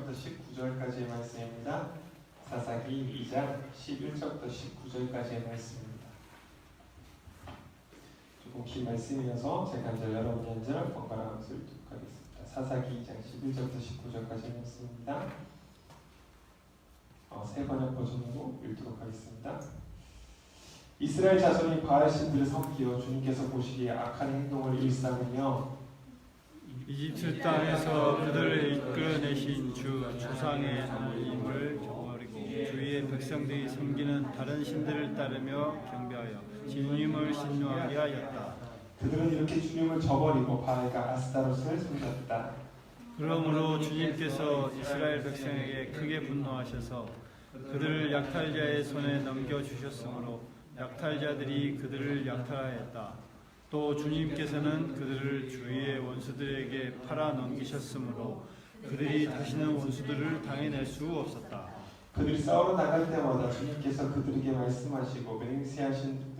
11절부터 19절까지의 말씀입니다. 사사기 2장 11절부터 19절까지의 말씀입니다. 조금 긴 말씀이어서 제가 이제 여러분이 한 절 번갈아 가면서 읽도록 하겠습니다. 사사기 2장 11절부터 19절까지의 말씀입니다. 세 번역 버전으로 읽도록 하겠습니다. 이스라엘 자손이 바알 신들을 섬기어 주님께서 보시기에 악한 행동을 일삼으며 이집트 땅에서 그들을 이끌어내신 주 조상의 하나님을 저버리고 주의 백성들이 섬기는 다른 신들을 따르며 경배하여 주님을 신뢰하게 하였다. 그들은 이렇게 주님을 저버리고 바알과 아스타롯을 섬겼다. 그러므로 주님께서 이스라엘 백성에게 크게 분노하셔서 그들을 약탈자의 손에 넘겨주셨으므로 약탈자들이 그들을 약탈하였다. 또 주님께서는 그들을 주위의 원수들에게 팔아 넘기셨으므로 그들이 다시는 원수들을 당해낼 수 없었다. 그들이 싸우러 나갈 때마다 주님께서 그들에게 말씀하시고 맹세하신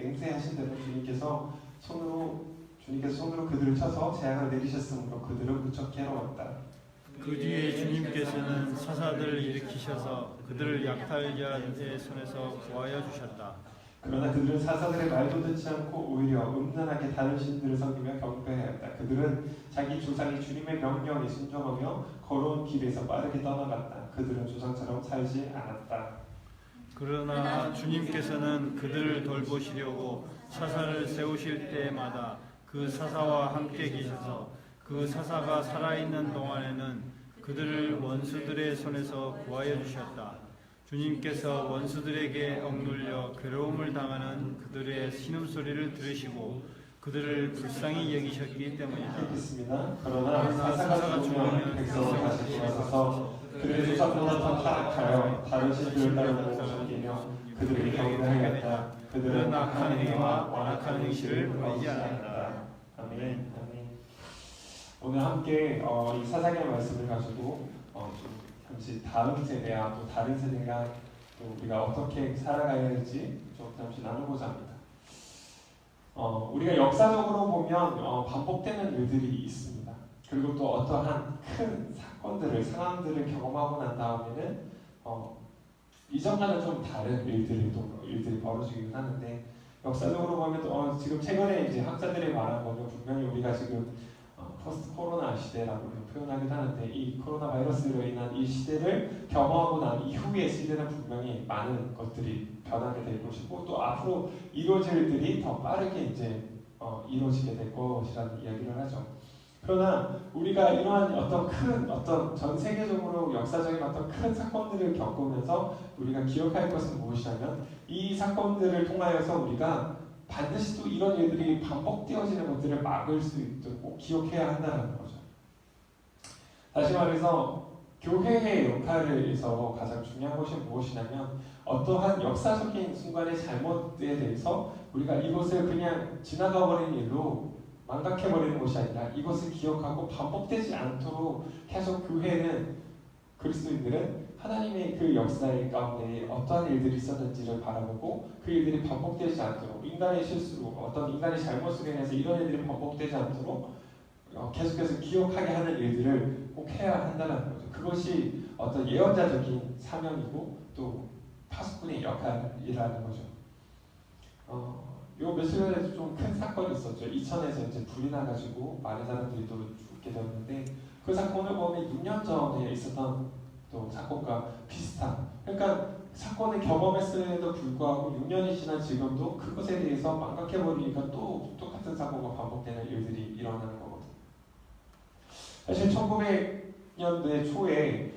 대로 주님께서 손으로 그들을 쳐서 재앙을 내리셨으므로 그들을 무척 괴로웠다. 그 뒤에 주님께서는 사사들을 일으키셔서 그들을 약탈자의 손에서 구하여 주셨다. 그러나 그들은 사사들의 말도 듣지 않고 오히려 음란하게 다른 신들을 섬기며 경배하였다. 그들은 자기 조상이 주님의 명령에 순종하며 걸어온 길에서 빠르게 떠나갔다. 그들은 조상처럼 살지 않았다. 그러나 주님께서는 그들을 돌보시려고 사사를 세우실 때마다 그 사사와 함께 계셔서 그 사사가 살아있는 동안에는 그들을 원수들의 손에서 구하여 주셨다. 주님께서 원수들에게 억눌려 괴로움을 당하는 그들의 신음소리를 들으시고 그들을 불쌍히 여기셨기 때문이다. 읽겠습니다. 그러나 사사가 죽으면 백성은 다시 돌아서서 그들의 조상보다 더 타락하여 다른 신들을 따르고 섬기며 그들에게 경배하였다. 그들은 악한 행위와 완악한 행실을 버리지 않았다. 아멘. 오늘 함께 이 사사기의 말씀을 가지고 좀 잠시 다음 세대와 또 다른 세대가 또 우리가 어떻게 살아가야 할지 좀 잠시 나누고자 합니다. 우리가 역사적으로 보면 반복되는 일들이 있습니다. 그리고 또 어떠한 큰 사건들을 상황들을 경험하고 난 다음에는 이전과는 좀 다른 일들이 벌어지긴 하는데 역사적으로 보면 지금 최근에 이제 학자들이 말한 거는 분명히 우리가 지금 포스트 코로나 시대라고 표현하기도 하는데 이 코로나 바이러스로 인한 이 시대를 경험하고 난 이후의 시대는 분명히 많은 것들이 변하게 될 것이고 또 앞으로 이루어질 일들이 더 빠르게 이제 이루어지게 될 것이라는 이야기를 하죠. 그러나 우리가 이러한 어떤 전 세계적으로 역사적인 어떤 큰 사건들을 겪으면서 우리가 기억할 것은 무엇이냐면 이 사건들을 통하여서 우리가 반드시 또 이런 일들이 반복되어지는 것들을 막을 수 있도록 기억해야 한다는 거죠. 다시 말해서 교회의 역할에서 가장 중요한 것이 무엇이냐면 어떠한 역사적인 순간의 잘못에 대해서 우리가 이것을 그냥 지나가버린 일로 망각해버리는 것이 아니라 이것을 기억하고 반복되지 않도록 계속 교회는 그리스도인들은 하나님의 그 역사의 가운데 어떠한 일들이 있었는지를 바라보고 그 일들이 반복되지 않도록 인간의 실수로 어떤 인간의 잘못으로 인해서 이런 일들이 반복되지 않도록 계속해서 기억하게 하는 일들을 꼭 해야 한다는 거죠. 그것이 어떤 예언자적인 사명이고 또 파수꾼의 역할이라는 거죠. 요 며칠 전에 좀 큰 사건이 있었죠. 이천에서 이제 불이 나가지고 많은 사람들이 또 죽게 되었는데 그 사건을 보면 6년 전에 있었던 또 사건과 비슷한 그러니까 사건을 경험했음에도 불구하고 6년이 지난 지금도 그것에 대해서 망각해버리니까 또 똑같은 사고가 반복되는 일들이 일어나는 거거든요. 사실 1900년대 초에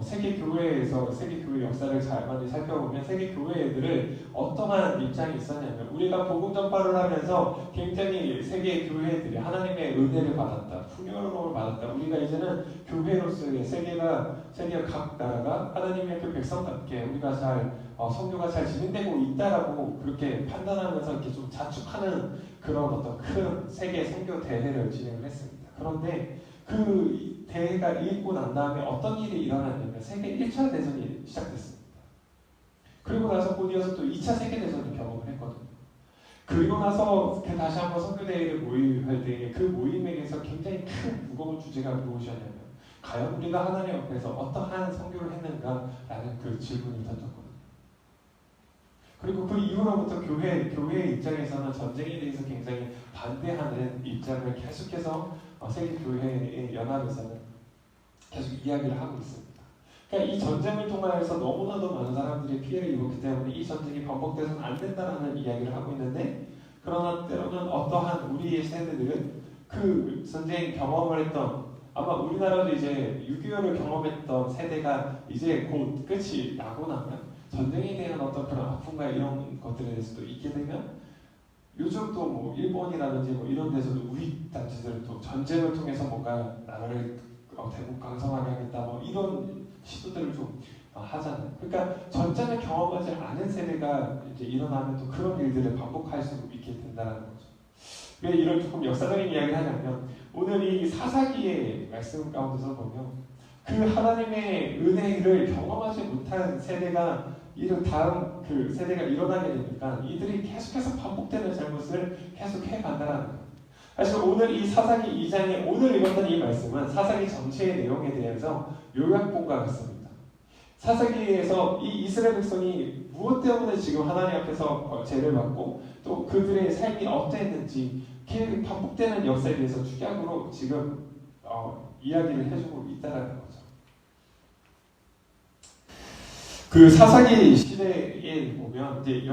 세계교회에서 세계교회 역사를 잘 많이 살펴보면 세계교회들을 어떠한 입장이 있었냐면 우리가 복음 전파를 하면서 굉장히 세계교회들이 하나님의 은혜를 받았다, 풍요로움을 받았다. 우리가 이제는 교회로서의 세계 각 나라가 하나님의 그 백성답게 우리가 잘 선교가 잘 진행되고 있다라고 그렇게 판단하면서 이렇게 좀 자축하는 그런 어떤 큰 세계 선교 대회를 진행을 했습니다. 그런데 그 대회가 있고 난 다음에 어떤 일이 일어났냐면 세계 1차 대전이 시작됐습니다. 그리고 나서 곧이어서 또 2차 세계대전을 경험을 했거든요. 그리고 나서 다시 한번 선교대회를 모임할 때 그 모임에게서 굉장히 큰 무거운 주제가 무엇이었냐면 과연 우리가 하나님 앞에서 어떠한 선교를 했는가라는 그 질문을 던졌거든요. 그리고 그 이후로부터 교회의 입장에서는 전쟁에 대해서 굉장히 반대하는 입장을 계속해서 세계교회의 연합에서는 계속 이야기를 하고 있습니다. 그러니까 이 전쟁을 통하여서 너무나도 많은 사람들이 피해를 입었기 때문에 이 전쟁이 반복돼서는 안 된다라는 이야기를 하고 있는데, 그러나 때로는 어떠한 우리의 세대들은 그 전쟁 경험을 했던, 아마 우리나라도 이제 6.25를 경험했던 세대가 이제 곧 끝이 나고 나면 전쟁에 대한 어떤 그런 아픔과 이런 것들에 대해서도 있게 되면, 요즘 또 뭐 일본이라든지 뭐 이런 데서도 우익 단체들은 또 전쟁을 통해서 뭔가 나라를 대국 강성하게 하겠다 뭐 이런 시도들을 좀 하잖아요. 그러니까 전쟁을 경험하지 않은 세대가 이제 일어나면 또 그런 일들을 반복할 수 있게 된다는 거죠. 왜 이런 조금 역사적인 이야기를 하냐면, 오늘 이 사사기의 말씀 가운데서 보면 그 하나님의 은혜를 경험하지 못한 세대가 이런 다음 그 세대가 일어나게 되니까 이들이 계속해서 반복되는 잘못을 계속 해간다는 거예요. 사실 오늘 이 사사기 2장에 오늘 읽었던 이 말씀은 사사기 전체의 내용에 대해서 요약본과 같습니다. 사사기에서 이 이스라엘 백성이 무엇 때문에 지금 하나님 앞에서 죄를 받고 또 그들의 삶이 어떠했는지 계속 반복되는 역사에 대해서 축약으로 지금 이야기를 해주고 있다는 거죠. 그 사사기 시대에 보면 이제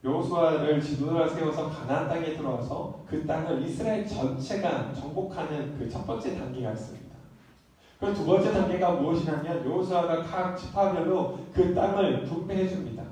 여호수아를 지도자를 세워서 가나안 땅에 들어와서 그 땅을 이스라엘 전체가 정복하는 그 첫 번째 단계가 있습니다. 그 두 번째 단계가 무엇이냐면 여호수아가 각 지파별로 그 땅을 분배해 줍니다.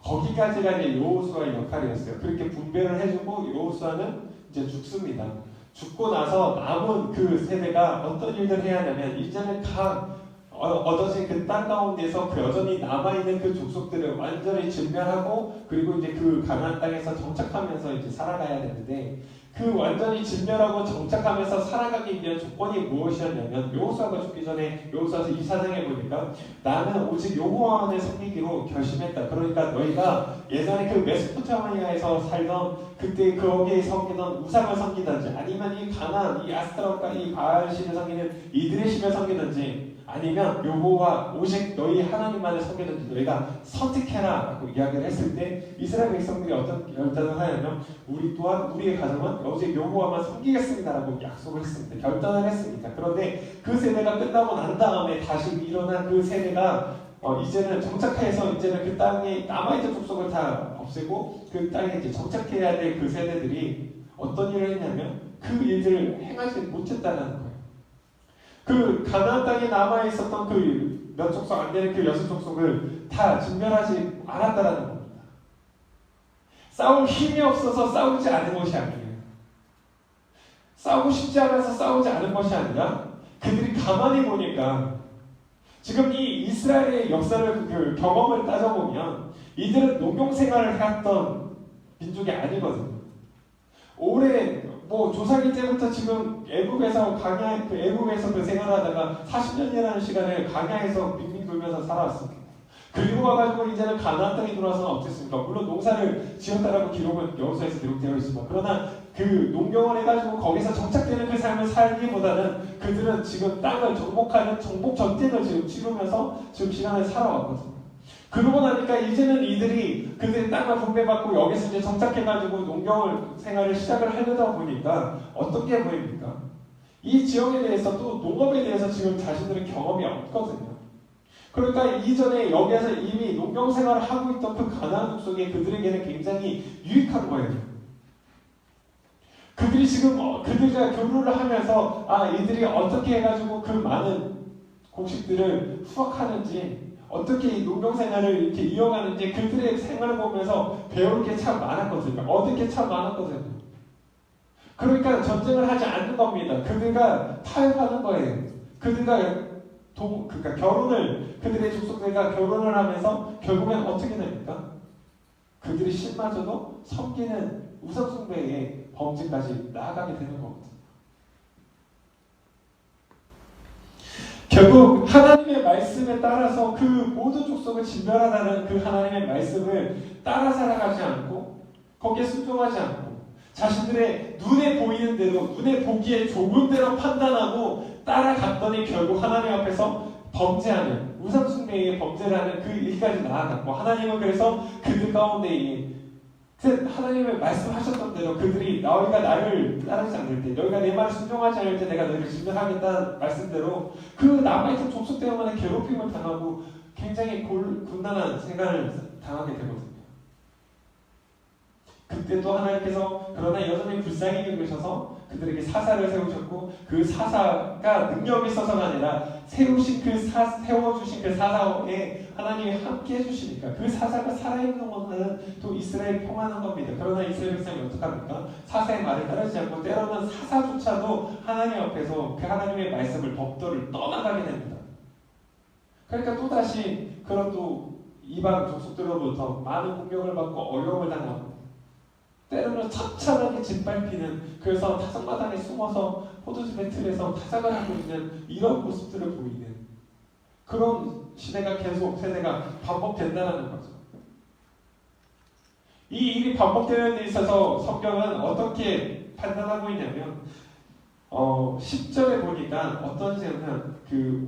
거기까지가 이제 여호수아의 역할이었어요. 그렇게 분배를 해주고 여호수아는 이제 죽습니다. 죽고 나서 남은 그 세대가 어떤 일들을 해야 하냐면, 이제는 각 얻어진 그 땅 가운데서 그 여전히 남아있는 그 족속들을 완전히 진멸하고, 그리고 이제 그 가나안 땅에서 정착하면서 이제 살아가야 되는데, 그 완전히 진멸하고 정착하면서 살아가기 위한 조건이 무엇이었냐면, 여호수아가 죽기 전에 여호수아서 24장에 보니까 나는 오직 여호와만을 섬기기로 결심했다. 그러니까 너희가 예전에 그 메소포타미아에서 살던 그때 거기에 섬기던 우상을 섬기든지, 아니면 이 가나안, 이 아스타롯과 이 바알신을 섬기는 이들의 신을 섬기든지, 아니면 여호와 오직 너희 하나님만을 섬기든지 너희가 선택해라 라고 이야기를 했을 때, 이스라엘 백성들이 어떤 결단을 하냐면, 우리 또한 우리의 가정은 오직 여호와만 섬기겠습니다 라고 약속을 했습니다. 결단을 했습니다. 그런데 그 세대가 끝나고 난 다음에 다시 일어난 그 세대가 이제는 정착해서 이제는 그 땅에 남아있던 족속을 다 없애고 그 땅에 이제 정착해야 될 그 세대들이 어떤 일을 했냐면 그 일들을 행하지 못했다는 거예요. 그 가나안 땅에 남아 있었던 그 몇 족속 안 되는 그 6족속을 다 진멸하지 않았다라는 겁니다. 싸울 힘이 없어서 싸우지 않은 것이 아니에요. 싸우고 싶지 않아서 싸우지 않은 것이 아니라, 그들이 가만히 보니까 지금 이 이스라엘의 역사를 그 경험을 따져보면 이들은 농경 생활을 해왔던 민족이 아니거든요. 오래 조상기 때부터 지금 애국에서 그 생활하다가 40년이라는 시간을 광야에서 빙빙 돌면서 살아왔습니다. 그리고 와가지고 이제는 가나안 땅에 들어와서는 어땠습니까? 물론 농사를 지었다라고 기록은 여호수아에서 기록되어 있지만, 그러나 그 농경을 해가지고 거기서 정착되는 그 삶을 살기보다는 그들은 지금 땅을 정복하는 정복 전쟁을 지금 치르면서 지금 시간을 살아왔거든요. 그러고 나니까 이제는 이들이 그들의 땅을 분배받고 여기서 이제 정착해가지고 농경을 생활을 시작을 하려다 보니까 어떤 게 보입니까? 이 지역에 대해서 또 농업에 대해서 지금 자신들은 경험이 없거든요. 그러니까 이전에 여기에서 이미 농경 생활을 하고 있던 그 가나안 족속에 그들에게는 굉장히 유익한 거예요. 그들이 지금 그들과 교류를 하면서 이들이 어떻게 해가지고 그 많은 곡식들을 수확하는지, 어떻게 이 농경 생활을 이렇게 이어가는지 그들의 생활을 보면서 배울 게 참 많았거든요. 얻을 게 참 많았거든요. 그러니까 전쟁을 하지 않는 겁니다. 그들과 타협하는 거예요. 그러니까 결혼을, 그들의 족속들과 결혼을 하면서 결국엔 어떻게 됩니까? 그들이 신마저도 섬기는 우상숭배의 범죄까지 나아가게 되는 거거든요. 결국 하나님의 말씀에 따라서 그 모든 족속을 진멸하다는 그 하나님의 말씀을 따라 살아가지 않고 거기에 순종하지 않고 자신들의 눈에 보이는 대로, 눈에 보기에 좋은 대로 판단하고 따라갔더니 결국 하나님 앞에서 범죄하는, 우상숭배의 범죄를 하는 그 일까지 나아갔고, 하나님은 그래서 그들 가운데 하나님의 말씀하셨던 대로 그들이 너희가 나를 따르지 않을 때, 너희가 내 말을 순종하지 않을 때 내가 너희를 진멸하겠다는 말씀대로 그 남아있던 족속 때문에 괴롭힘을 당하고 굉장히 곤란한 생활을 당하게 되거든요. 그때도 하나님께서 그러나 여전히 불쌍히 여기셔서 그들에게 사사를 세우셨고, 그 사사가 능력이 있어서가 아니라 세워주신 그 사사에 하나님이 함께 해주시니까 그 사사가 살아있는 동안은 또 이스라엘이 평안한 겁니다. 그러나 이스라엘 백성이 어떡합니까? 사사의 말을 따르지 않고 때로는 사사조차도 하나님 앞에서 그 하나님의 말씀을 법도를 떠나가게 됩니다. 그러니까 또다시 그런 또 이방 족속들로부터 많은 공격을 받고 어려움을 당하고, 때로는 처참하게 짓밟히는, 그래서 타작마당에 숨어서 포도즙의 틀에서 타작을 하고 있는 이런 모습들을 보이는 그런 시대가 계속 세대가 반복된다는 거죠. 이 일이 반복되는 데 있어서 성경은 어떻게 판단하고 있냐면 10절에 보니까 어떤 식으로는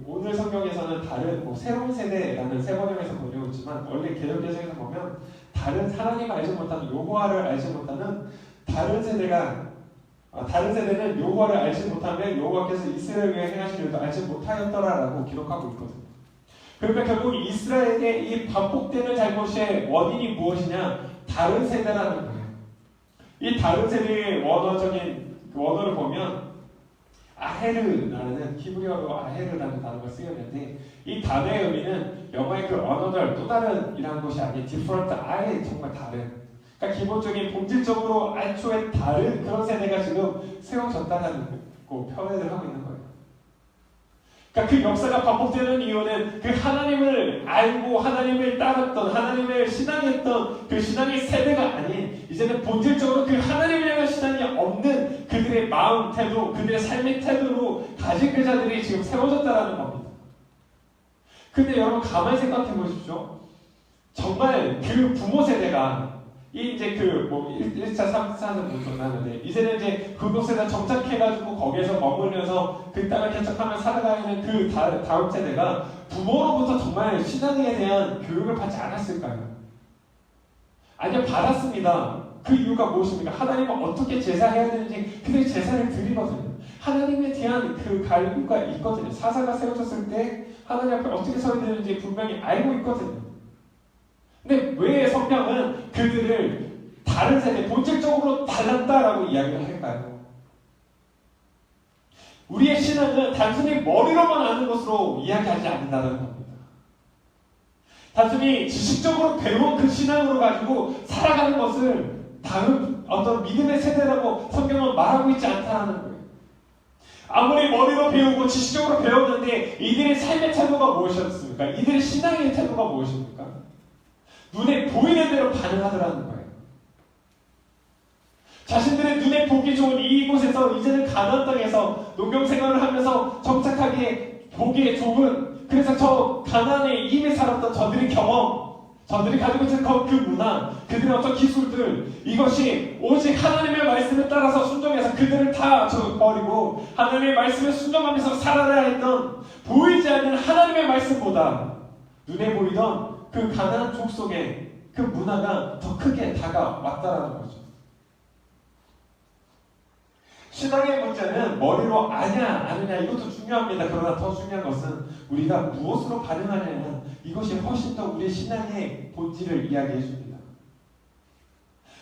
오늘 성경에서는 다른 새로운 세대라는 세 번역에서 번역했지만 원래 개혁개정에서 보면 다른 하나님 알지 못하는 여호와를 알지 못하는 다른 세대는 여호와를 알지 못하면 여호와께서 이스라엘 위에 행하신 일도 알지 못하였더라라고 기록하고 있거든요. 그러니까 결국 이스라엘의 이 반복되는 잘못의 원인이 무엇이냐? 다른 세대라는 거예요. 이 다른 세대의 원어적인 원어를 보면 아헤르라는 히브리어로 아헤르라는 단어가 쓰였는데, 이 단어의 의미는 영어의 그 언어들 또 다른이라는 것이 아닌 different, 아예 정말 다른, 그러니까 기본적인 본질적으로 애초에 다른 그런 세대가 지금 세워졌다는 표현을 하고 있는 거예요. 그러니까 그 역사가 반복되는 이유는 그 하나님을 알고 하나님을 따랐던, 하나님을 신앙했던 그 신앙의 세대가 아닌, 이제는 본질적으로 그 하나님을 향한 신앙이 없는 그들의 마음 태도, 그들의 삶의 태도로 가진 그 자들이 지금 세워졌다라는 겁니다. 근데 여러분 가만히 생각해 보십시오. 정말 그 부모 세대가 이제 1차, 3차는 못 전하는데 이제는 이제 그곳에다 정착해가지고 거기에서 머물면서 그 땅을 개척하며 살아가는 그 다음 세대가 부모로부터 정말 신앙에 대한 교육을 받지 않았을까요? 아니요, 받았습니다. 그 이유가 무엇입니까? 하나님은 어떻게 제사해야 되는지 그들이 제사를 드리거든요. 하나님에 대한 그 갈구가 있거든요. 사사가 세워졌을 때 하나님 앞에 어떻게 서야 되는지 분명히 알고 있거든요. 근데 왜 성경은 그들을 다른 세대, 본질적으로 달랐다라고 이야기를 할까요? 우리의 신앙은 단순히 머리로만 아는 것으로 이야기하지 않는다는 겁니다. 단순히 지식적으로 배운 그 신앙으로 가지고 살아가는 것을 다른 어떤 믿음의 세대라고 성경은 말하고 있지 않다는 거예요. 아무리 머리로 배우고 지식적으로 배웠는데 이들의 삶의 태도가 무엇이었습니까? 이들의 신앙의 태도가 무엇입니까? 눈에 보이는 대로 반응하더라는 거예요. 자신들의 눈에 보기 좋은 이곳에서 이제는 가나안 땅에서 농경 생활을 하면서 정착하기에 보기에 좋은, 그래서 저 가나안에 이미 살았던 저들의 경험, 저들이 가지고 있는 그 문화, 그들의 어떤 기술들, 이것이 오직 하나님의 말씀에 따라서 순종해서 그들을 다 버리고 하나님의 말씀에 순종하면서 살아야 했던, 보이지 않는 하나님의 말씀보다 눈에 보이던 그 가나안 족속의 그 문화가 더 크게 다가왔다라는 거죠. 신앙의 문제는 머리로 아느냐 이것도 중요합니다. 그러나 더 중요한 것은 우리가 무엇으로 반응하느냐, 이것이 훨씬 더 우리의 신앙의 본질을 이야기해 줍니다.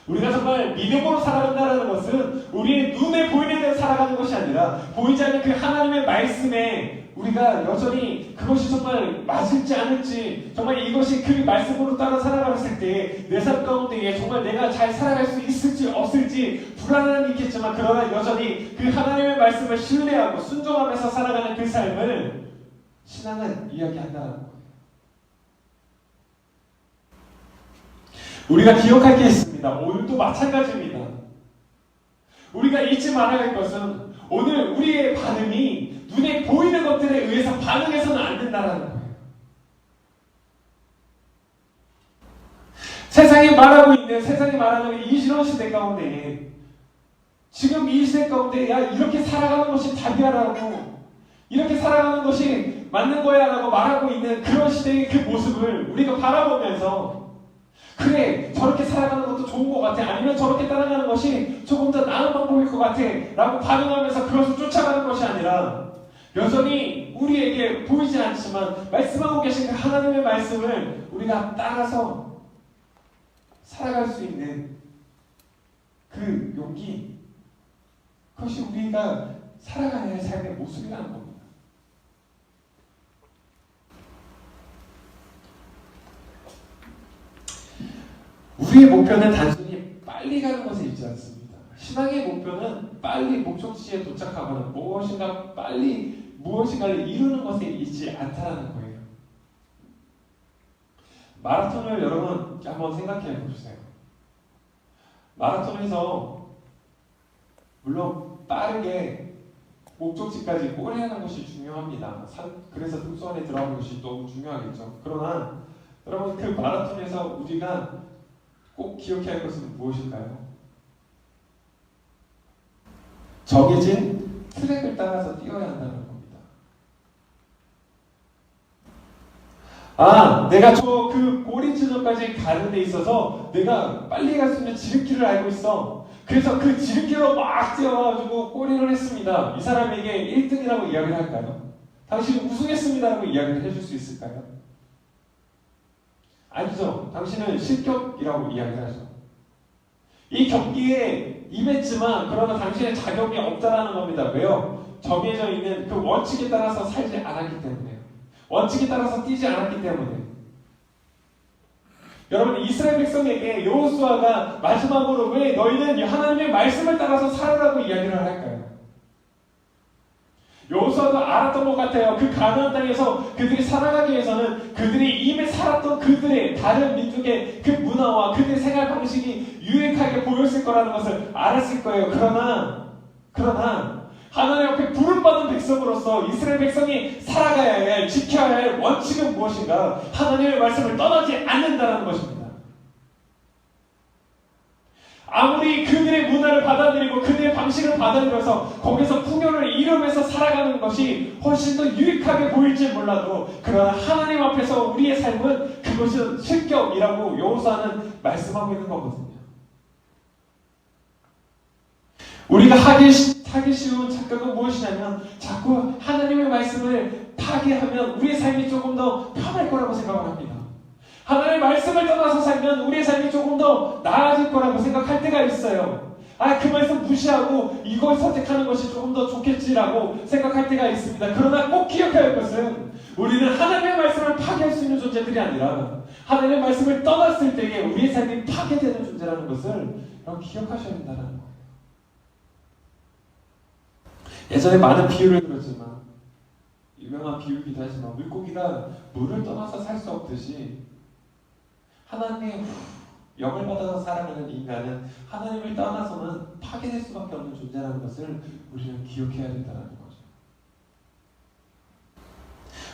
우리가 정말 믿음으로 살아간다는 것은 우리의 눈에 보이는 대로 살아가는 것이 아니라 보이지 않는 그 하나님의 말씀에 우리가 여전히 그것이 정말 맞을지 않을지, 정말 이것이 그 말씀으로 따라 살아갔을 때 내 삶 가운데 정말 내가 잘 살아갈 수 있을지 없을지 불안함이 있겠지만, 그러나 여전히 그 하나님의 말씀을 신뢰하고 순종하면서 살아가는 그 삶을 신앙은 이야기한다는 거예요. 우리가 기억할 게 있습니다. 오늘도 마찬가지입니다. 우리가 잊지 말아야 할 것은 오늘 우리의 반응이 눈에 보이는 것들에 의해서 반응해서는 안 된다는 거예요. 세상이 말하는 이 신혼 시대 가운데 지금 이 시대 가운데 야 이렇게 살아가는 것이 답이야라고 이렇게 살아가는 것이 맞는 거야 라고 말하고 있는 그런 시대의 그 모습을 우리가 바라보면서 그래 저렇게 살아가는 것도 좋은 것 같아 아니면 저렇게 따라가는 것이 조금 더 나은 방법일 것 같아 라고 반응하면서 그것을 쫓아가는 것이 아니라 여전히 우리에게 보이지 않지만 말씀하고 계신 그 하나님의 말씀을 우리가 따라서 살아갈 수 있는 그 용기 그것이 우리가 살아가야 할 삶의 모습이라는 겁니다. 우리의 목표는 단순히 빨리 가는 것에 있지 않습니다. 신앙의 목표는 빨리 목적지에 도착하거나 무엇인가를 이루는 것에 있지 않다는 거예요. 마라톤을 여러분 한번 생각해 보세요. 마라톤에서 물론 빠르게 목적지까지 꼬리하는 것이 중요합니다. 그래서 등수 안에 들어가는 것이 너무 중요하겠죠. 그러나 여러분 그 마라톤에서 우리가 꼭 기억해야 할 것은 무엇일까요? 정해진 트랙을 따라서 뛰어야 한다는 겁니다. 내가 그 골인 지점까지 가는 데 있어서 내가 빨리 갈 수 있는 지름길을 알고 있어. 그래서 그 지름길로 막 뛰어가지고 골인을 했습니다. 이 사람에게 1등이라고 이야기를 할까요? 당신은 우승했습니다라고 이야기를 해줄 수 있을까요? 아니죠. 당신은 실격이라고 이야기를 하죠. 이 경기에 임했지만 그러나 당신의 자격이 없다라는 겁니다. 왜요? 정해져 있는 그 원칙에 따라서 살지 않았기 때문에요. 원칙에 따라서 뛰지 않았기 때문에. 여러분 이스라엘 백성에게 여호수아가 마지막으로 왜 너희는 하나님의 말씀을 따라서 살아라고 이야기를 할까요? 여호수아도 알았던 것 같아요. 그 가나안 땅에서 그들이 살아가기 위해서는 그들이 이미 살았던 그들의 다른 민족의 그 문화와 그들의 생활 방식이 유익하게 보였을 거라는 것을 알았을 거예요. 그러나 하나님 앞에 부름받은 백성으로서 이스라엘 백성이 살아가야 할, 지켜야 할 원칙은 무엇인가? 하나님의 말씀을 떠나지 않는다는 것입니다. 아무리 그들의 문화를 받아들이고 그들의 방식을 받아들여서 거기서 풍요를 이루면서 살아가는 것이 훨씬 더 유익하게 보일지 몰라도 그러나 하나님 앞에서 우리의 삶은 그것은 실격이라고 여호수아는 말씀하고 있는 거거든요. 우리가 하기 쉬운 착각은 무엇이냐면 자꾸 하나님의 말씀을 파괴하면 우리의 삶이 조금 더 편할 거라고 생각을 합니다. 하나님의 말씀을 떠나서 살면 우리의 삶이 조금 더 나아질 거라고 생각할 때가 있어요. 그 말씀 무시하고 이걸 선택하는 것이 조금 더 좋겠지라고 생각할 때가 있습니다. 그러나 꼭 기억해야 할 것은 우리는 하나님의 말씀을 파괴할 수 있는 존재들이 아니라 하나님의 말씀을 떠났을 때에 우리의 삶이 파괴되는 존재라는 것을 여러분 기억하셔야 된다는 거예요. 예전에 많은 비유를 들었지만 유명한 비유이기도 하지만 물고기가 물을 떠나서 살 수 없듯이 하나님의 영을 받아서 살아가는 인간은 하나님을 떠나서는 파괴될 수밖에 없는 존재라는 것을 우리는 기억해야 된다는 거죠.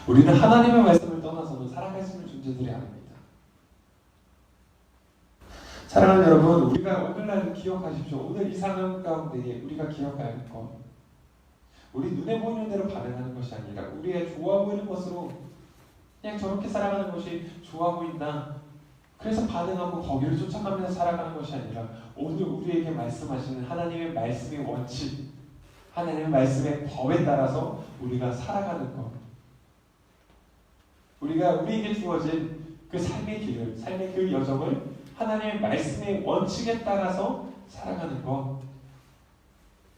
우리는 하나님의 말씀을 떠나서는 살아갈 수 있는 존재들이 아닙니다. 사랑하는 여러분, 우리가 오늘날 기억하십시오. 오늘 이 상황 가운데 우리가 기억해야 할 것, 우리 눈에 보이는 대로 반응하는 것이 아니라 우리의 좋아 보이는 것으로 그냥 저렇게 살아가는 것이 좋아 보인다. 그래서 반응하고 거기를 쫓아가면서 살아가는 것이 아니라 오늘 우리에게 말씀하시는 하나님의 말씀의 원칙, 하나님의 말씀의 법에 따라서 우리가 살아가는 것. 우리에게 주어진 그 삶의 길을, 삶의 그 여정을 하나님의 말씀의 원칙에 따라서 살아가는 것.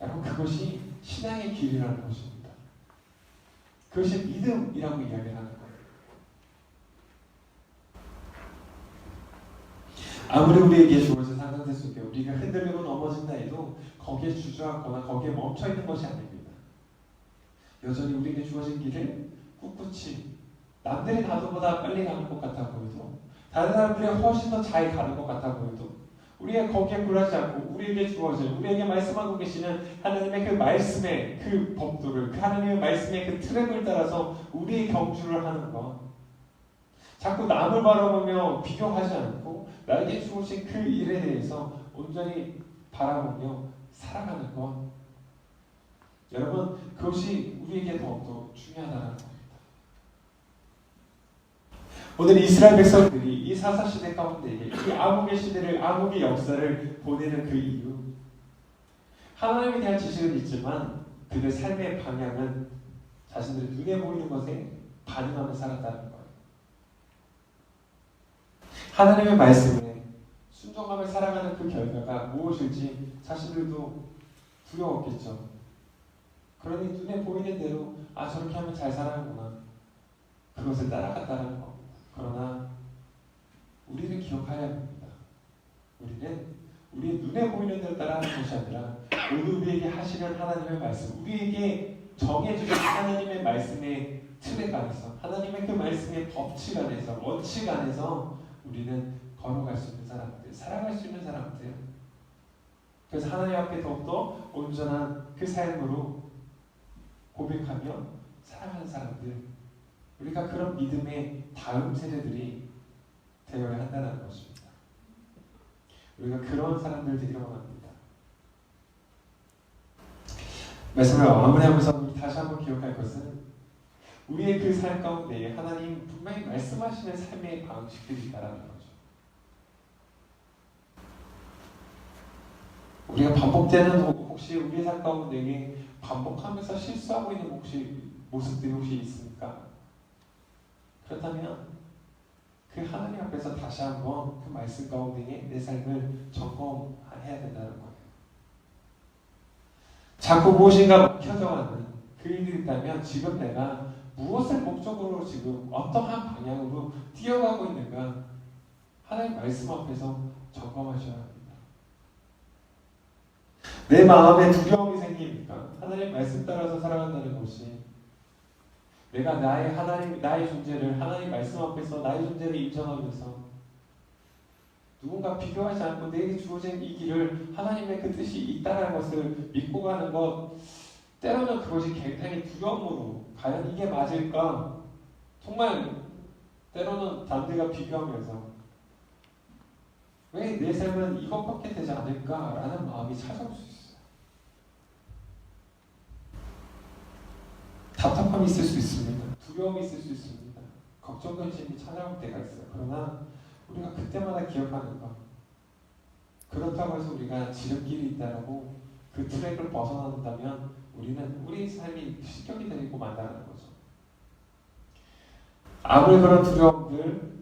여러분 그것이 신앙의 길이라는 것입니다. 그것이 믿음이라고 이야기하는 거예요. 아무리 우리에게 주어진 상황들 속에 우리가 흔들리고 넘어진다 해도 거기에 주저하거나 거기에 멈춰있는 것이 아닙니다. 여전히 우리에게 주어진 길을 꿋꿋이 남들이 가도보다 빨리 가는 것 같아 보여도 다른 사람들이 훨씬 더 잘 가는 것 같아 보여도 우리가 거기에 굴하지 않고 우리에게 주어진 우리에게 말씀하고 계시는 하나님의 그 말씀의 그 법도를 그 하나님의 말씀의 그 트랙을 따라서 우리의 경주를 하는 것 자꾸 남을 바라보며 비교하지 않고 나에게 주어진 그 일에 대해서 온전히 바라보며 살아가는 것, 여러분 그것이 우리에게 더욱더 중요하다는 겁니다. 오늘 이스라엘 백성들이 이 사사시대 가운데 이 암흑의 시대를, 암흑의 역사를 보내는 그 이유, 하나님에 대한 지식은 있지만 그들 삶의 방향은 자신들의 눈에 보이는 것에 반응하며 살았다는 거예요. 하나님의 말씀에 순종하며 살아가는 그 결과가 무엇일지 자신들도 두려웠겠죠. 그러니 눈에 보이는 대로 저렇게 하면 잘 살아가구나, 그것을 따라갔다는 거. 그러나 우리는 기억해야 합니다. 우리는 우리의 눈에 보이는 대로 따라가는 것이 아니라 오늘 우리에게 하시는 하나님의 말씀, 우리에게 정해주신 하나님의 말씀의 틀에 관해서, 하나님의 그 말씀의 법칙 안에서, 원칙 안에서 우리는 걸어갈 수 있는 사람들, 살아갈 수 있는 사람들. 그래서 하나님 앞에 더욱더 온전한 그 삶으로 고백하며 살아가는 사람들, 우리가 그런 믿음의 다음 세대들이 되어야 한다는 것입니다. 우리가 그런 사람들 되기를 원합니다. 말씀을 마무리하면서 우리 다시 한번 기억할 것은, 우리의 그 삶 가운데 하나님 분명히 말씀하시는 삶의 방식들이 있다는 거죠. 우리가 반복되는, 혹시 우리의 삶 가운데 반복하면서 실수하고 있는 모습들이 혹시 있습니까? 그렇다면 그 하나님 앞에서 다시 한번 그 말씀 가운데 내 삶을 점검해야 된다는 거예요. 자꾸 무엇인가 막혀져가는 그 일이 있다면 지금 내가 무엇을 목적으로 지금 어떠한 방향으로 뛰어가고 있는가, 하나님 말씀 앞에서 점검하셔야 합니다. 내 마음에 두려움이 생기니까 하나님 말씀 따라서 살아간다는 것이, 내가 나의 하나님, 나의 존재를 하나님 말씀 앞에서 나의 존재를 인정하면서 누군가 비교하지 않고 내게 주어진 이 길을 하나님의 그 뜻이 있다는 것을 믿고 가는 것, 때로는 그것이 굉장히 두려움으로, 과연 이게 맞을까? 정말 때로는 남들과 비교하면서 왜 내 삶은 이것밖에 되지 않을까라는 마음이 찾아올 수 있어요. 답답함이 있을 수 있습니다. 두려움이 있을 수 있습니다. 걱정, 근심이 찾아올 때가 있어요. 그러나 우리가 그때마다 기억하는 것, 그렇다고 해서 우리가 지름길이 있다라고 그 트랙을 벗어난다면 우리는 우리 삶이 실격이 되고 만다는 거죠. 아무리 그런 두려움들,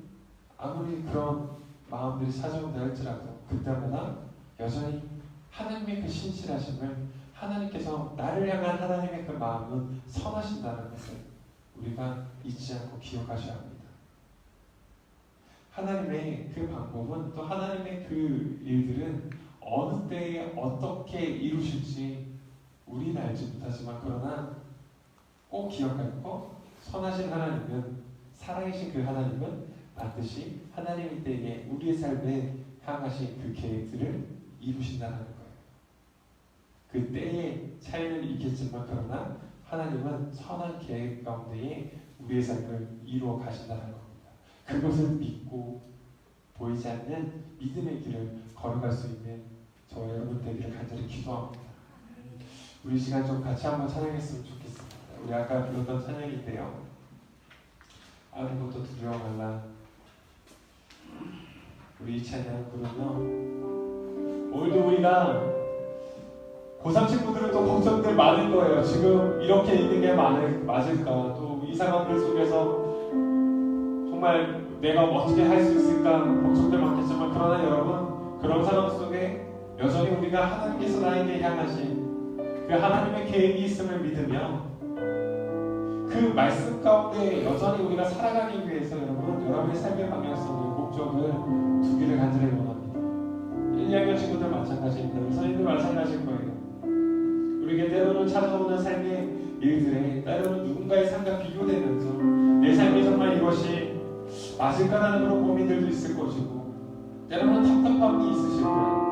아무리 그런 마음들이 찾아온다 할지라도 그때마다 여전히 하나님의 그 신실하심을, 하나님께서 나를 향한 하나님의 그 마음은 선하신다는 것을 우리가 잊지 않고 기억하셔야 합니다. 하나님의 그 방법은, 또 하나님의 그 일들은 어느 때에 어떻게 이루실지 우리는 알지 못하지만, 그러나 꼭 기억할 것, 선하신 하나님은, 살아계신 그 하나님은 반드시 하나님의 때에 우리의 삶에 향하신 그 계획들을 이루신다는 거예요. 그 때의 차이는 있겠지만 그러나 하나님은 선한 계획 가운데에 우리의 삶을 이루어 가신다는 겁니다. 그것을 믿고 보이지 않는 믿음의 길을 걸어갈 수 있는 저와 여러분 되기를 간절히 기도합니다. 우리 시간 좀 같이 한번 찬양했으면 좋겠습니다. 우리 아까 불렀던 찬양인데요, 아무것도 두려워 말라. 우리 이 찬양 부르면 오늘도 우리가 고3 친구들은 또 걱정들 많을 거예요. 지금 이렇게 있는 게 맞을까? 또 이 상황들 속에서 정말 내가 어떻게 할 수 있을까? 걱정들 많겠지만, 그러나 여러분, 그런 상황 속에 여전히 우리가 하나님께서 나에게 향하신 그 하나님의 계획이 있음을 믿으며 그 말씀 가운데 여전히 우리가 살아가기 위해서 여러분의 삶의 방향성을, 목적을 두기를 간절히 원합니다. 1학년 친구들 마찬가지입니다. 우리 선생님들 마찬가지일 거예요. 우리에게 때로는 찾아오는 삶의 일들에 때로는 누군가의 삶과 비교되면서 내 삶이 정말 이것이 맞을까라는 그런 고민들도 있을 것이고, 때로는 답답함이 있으실 거예요.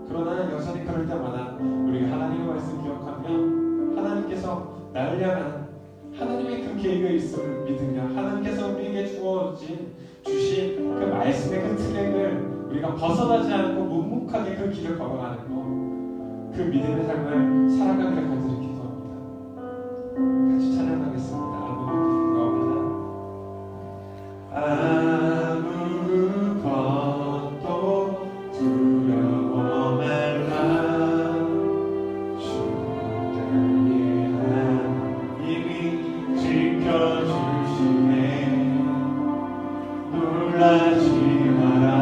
그러나 여전히 그럴 때마다 우리가 하나님의 말씀 기억하며 하나님께서 나를 향한 하나님의 그 계획이 있음을 믿으며 하나님께서 우리에게 주신 그 말씀의 그 트랙을 우리가 벗어나지 않고 묵묵하게 그 길을 걸어가는 것, 그 믿음의 삶을 살아가기를 간절히 기도합니다. 같이 찬양하겠습니다. 아무것도 두려워 말라. 주님이 하나님이 지켜주시네. 놀라지 마라,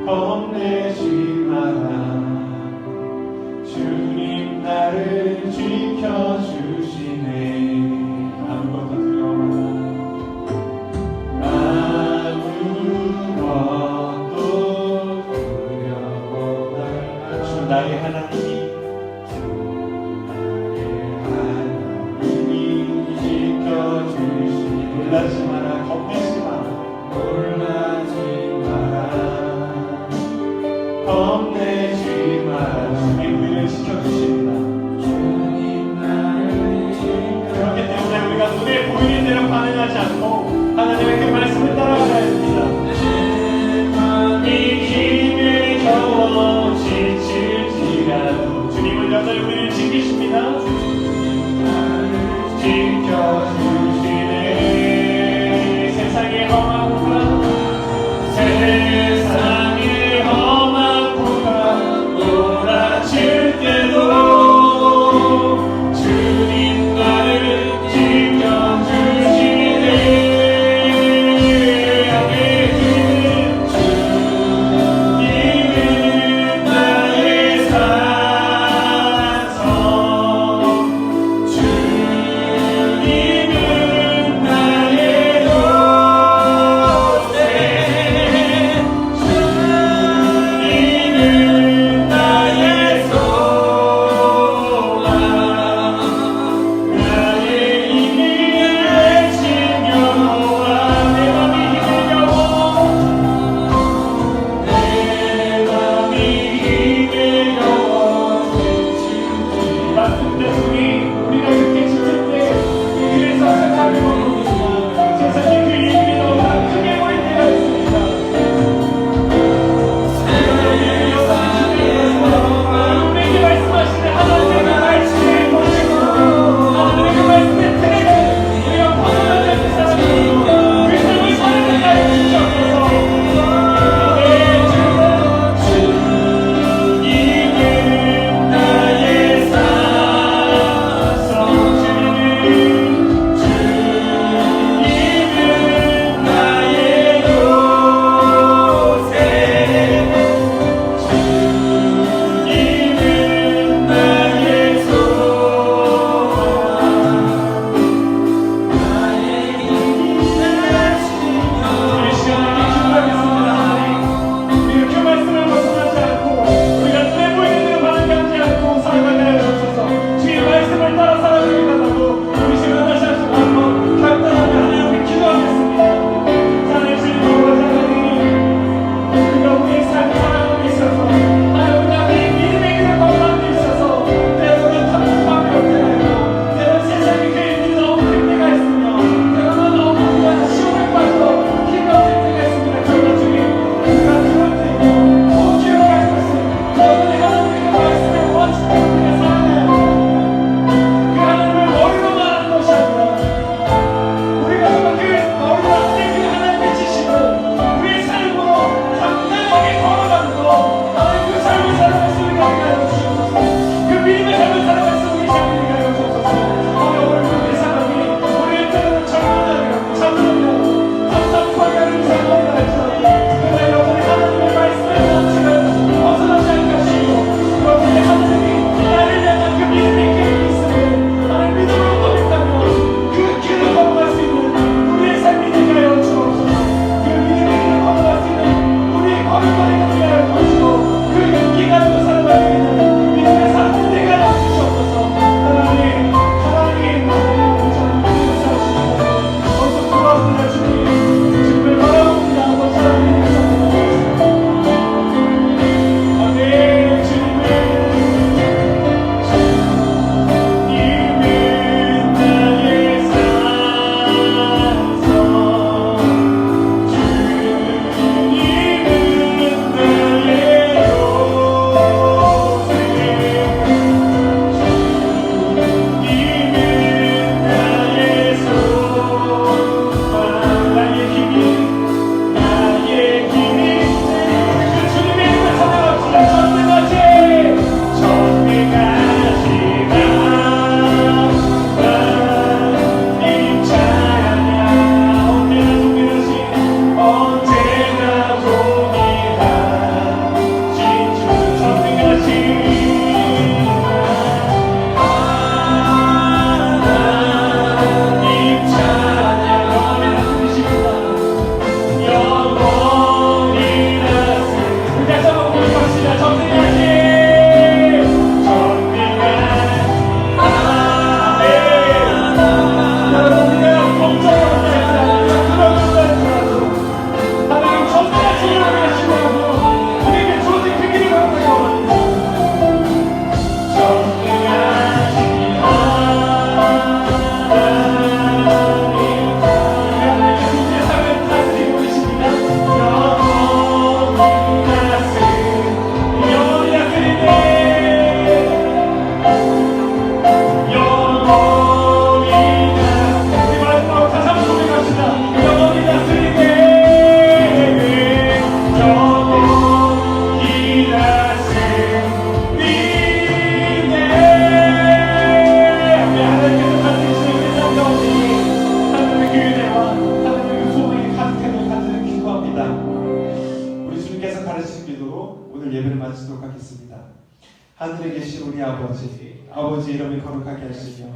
겁내지 마라. 주님 나를 지켜주시네. 아무것도 두려워 마라. 아무것도 두려워 말라. 주 나의 하나님이 지켜주시네. 놀라지 마라, 겁내지 마라. 놀라지 마라, 겁내지 마라. 주님 우리를 지켜주십니다. 주님 나를 지켜주십니다. 그렇기 때문에 우리가 눈에 보이는 대로 반응하지 않고 하나님의 그 말씀을 따라가야 합니다. 이 힘에 겨워 지칠지라도 주님은 여전히 우리를 지키십니다. 지켜주시네. 세상의 험한 구간, 세상의 험한 구간 몰아칠 때도 주님 나를 지켜주시네. 주님은 나의 산성, 주님은 나의 요새, 주님은 나의 소망, 나의 힘이 되신 여호와. 내 맘이 힘을 겨워, 내 맘이 힘을 겨워 지칠지. 맞습니다. 우리가 그렇게 지칠 때 그래서 세상을 보입니다. 세상이 그 이름이 너무나 크게 보일 때가 있습니다. 하나님에게 말씀하시는 하나님의 말씀을 보시고 하나님의 그 말씀의 틀에서 우리가 벗어나지 않는 사람으로 그 삶을 사는 자를 주셔서 주님은 나의 산성, 주님은 나의 요새, 주님은 나의 소망, 나의 힘이 되신 여호와. 우리 시간을 기도하겠습니다. 하나님, 우리가 그 말씀을 벗어나지 않고 우리가 눈에 보이는 대로 반응하지 않고 살아가게 하여 주셔서 주의 말씀을 따라 살아가게 달라고 우리 시간 다시 한번 간단하게 하나님께 기도하겠습니다. 하나님 주님 하나님, 우리가 우리의 삶을 살아가는 데 있어서 하나님 우리가 이 믿음의 길을 걸어가는 데 있어서 때로는 답답함이 올 때가 있고 때로는 세상의 그 일들이 너무 큰 때가 있으며 때로는 너무 우리가 시험에 빠져 힘이 없을 때가 있습니다. 그러나 주님 우리가 그럴 때 꼭 기억할 것은 여러분이 하나님의 그 말씀에 원칙을 우리가 살아가야 합니다. 그 하나님을 머리로만 하는 것이 아니라 우리가 정말 그 머리로 하는 그 하나님의 지식을 우리의 삶으로 당당하게 걸어가는 것, 하나님 그 삶을 살아갈 수 있게 하여 주시옵소서. 그 믿음의 삶을 살아갈 수 있게 하여 주시옵소서. 어려운 그 사람이 우리의 때로는 절망하며 잠들며 답답하게 하는 상황이라 할지라도 그러나 여전히 하나님의 가르친 기도로 오늘 예배를 마치도록 하겠습니다. 하늘에 계신 우리 아버지, 아버지 이름이 거룩하게 하시며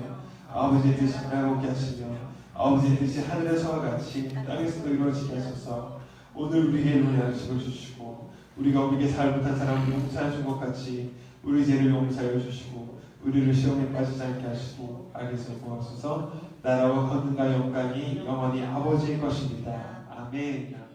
아버지의 뜻이 나오게 하시며 아버지의 뜻이 하늘에서와 같이 땅에서도 이루어지게 하소서. 오늘 우리에게 은혜의 양식을 주시고 우리가 우리에게 잘 못한 사람을 용서해 준 것 같이 우리 죄를 용서해 주시고 우리를 시험에 빠지지 않게 하시고 악에서 구하소서. 나라와 권능과 영광이 영원히 아버지의 것입니다. 아멘.